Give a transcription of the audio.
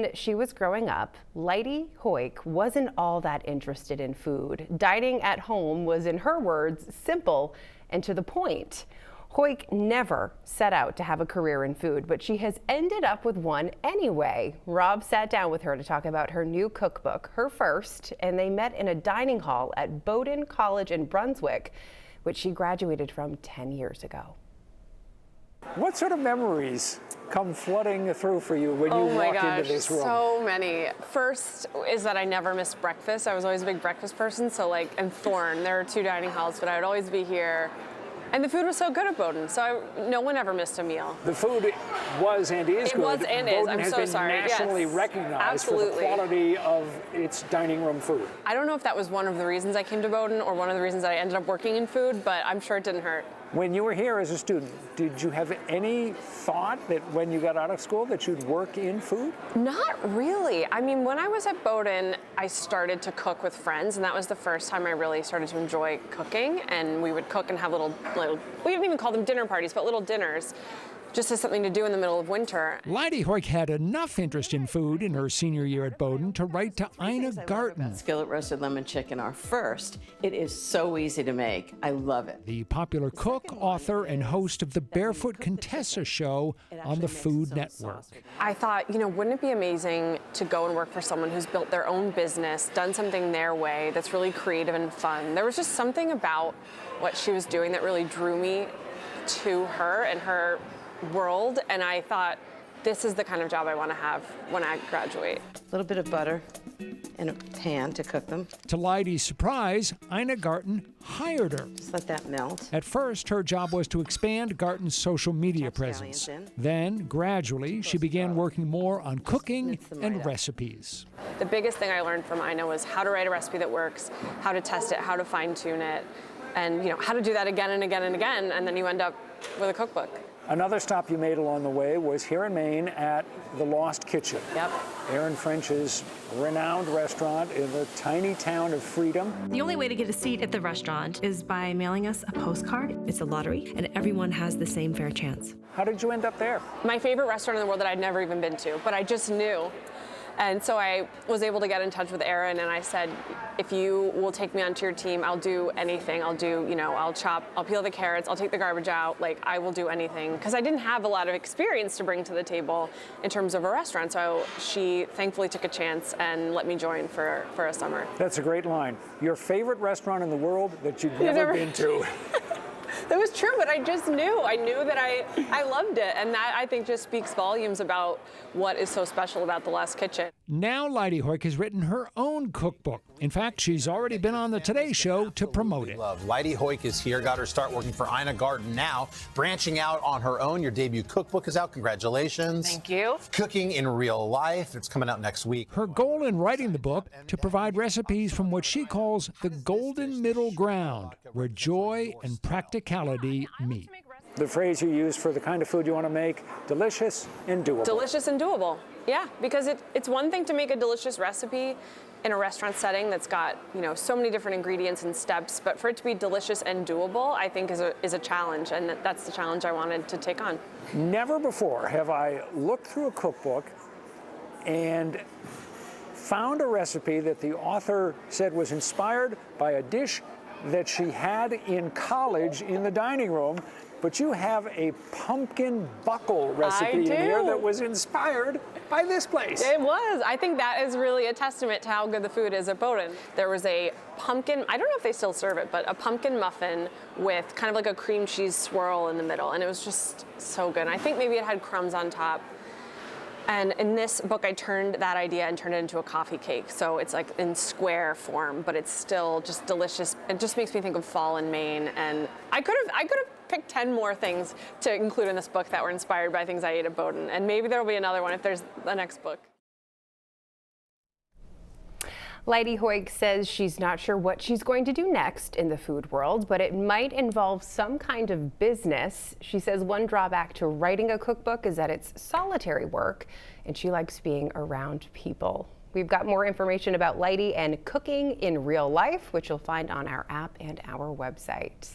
When she was growing up, Leidy Hoyk wasn't all that interested in food. Dining at home was, in her words, simple and to the point. Hoyk never set out to have a career in food, but she has ended up with one anyway. Rob sat down with her to talk about her new cookbook, her first, and they met in a dining hall at Bowdoin College in Brunswick, which she graduated from 10 years ago. What sort of memories come flooding through for you when you walk into this room? So many. First is that I never missed breakfast. I was always a big breakfast person, so and Thorne, there are 2 dining halls, but I would always be here. And the food was so good at Bowdoin, so no one ever missed a meal. The food was and is good. It was and is. I'm so sorry. Bowdoin has been nationally recognized for the quality of its dining room food. I don't know if that was one of the reasons I came to Bowdoin or one of the reasons that I ended up working in food, but I'm sure it didn't hurt. When you were here as a student, did you have any thought that when you got out of school that you'd work in food? Not really. I mean, when I was at Bowdoin, I started to cook with friends, and that was the first time I really started to enjoy cooking. And we would cook and have little we didn't even call them dinner parties, but little dinners, just as something to do in the middle of winter. Leidy Hoyk had enough interest in food in her senior year at Bowdoin to write to Ina Garten. Skillet roasted lemon chicken, our first. It is so easy to make. I love it. The popular cook, author, and host of the Barefoot Contessa show on the Food Network. I thought, wouldn't it be amazing to go and work for someone who's built their own business, done something their way that's really creative and fun. There was just something about what she was doing that really drew me to her and her world, and I thought, this is the kind of job I want to have when I graduate. A little bit of butter in a pan to cook them. To Leidy's surprise, Ina Garten hired her. Just let that melt. At first, her job was to expand Garten's social media presence. Then, gradually, she began working more on cooking and recipes. The biggest thing I learned from Ina was how to write a recipe that works, how to test it, how to fine-tune it, and how to do that again and again and again, and then you end up with a cookbook. Another stop you made along the way was here in Maine at the Lost Kitchen. Yep. Aaron French's renowned restaurant in the tiny town of Freedom. The only way to get a seat at the restaurant is by mailing us a postcard. It's a lottery, and everyone has the same fair chance. How did you end up there? My favorite restaurant in the world that I'd never even been to, but I just knew. And so I was able to get in touch with Aaron, and I said, if you will take me onto your team, I'll do anything. I'll do, I'll chop, I'll peel the carrots, I'll take the garbage out, I will do anything. Because I didn't have a lot of experience to bring to the table in terms of a restaurant. So she thankfully took a chance and let me join for a summer. That's a great line. Your favorite restaurant in the world that you've never been to. That was true, but I just knew. I knew that I loved it, and that, I think, just speaks volumes about what is so special about the Lost Kitchen. Now Leidy Hoyk has written her own cookbook. In fact, she's already been on the Today Show to promote it. Leidy Hoyk is here, got her start working for Ina Garten now, branching out on her own. Your debut cookbook is out. Congratulations. Thank you. Cooking in Real Life. It's coming out next week. Her goal in writing the book, to provide recipes from what she calls the golden middle ground, where joy and practicality meet. The phrase you use for the kind of food you want to make, delicious and doable. Delicious and doable, yeah, because it's one thing to make a delicious recipe in a restaurant setting that's got, so many different ingredients and steps, but for it to be delicious and doable, I think is a challenge, and that's the challenge I wanted to take on. Never before have I looked through a cookbook and found a recipe that the author said was inspired by a dish that she had in college in the dining room, but you have a pumpkin buckle recipe in here that was inspired by this place. It was. I think that is really a testament to how good the food is at Bowdoin. There was a pumpkin, I don't know if they still serve it, but a pumpkin muffin with kind of like a cream cheese swirl in the middle, and it was just so good. And I think maybe it had crumbs on top. And in this book, I turned that idea and turned it into a coffee cake. So it's like in square form, but it's still just delicious. It just makes me think of fall in Maine. And I could have picked 10 more things to include in this book that were inspired by things I ate at Bowdoin. And maybe there'll be another one if there's the next book. Leidy Hoyk says she's not sure what she's going to do next in the food world, but it might involve some kind of business. She says one drawback to writing a cookbook is that it's solitary work, and she likes being around people. We've got more information about Leidy and cooking in real life, which you'll find on our app and our website.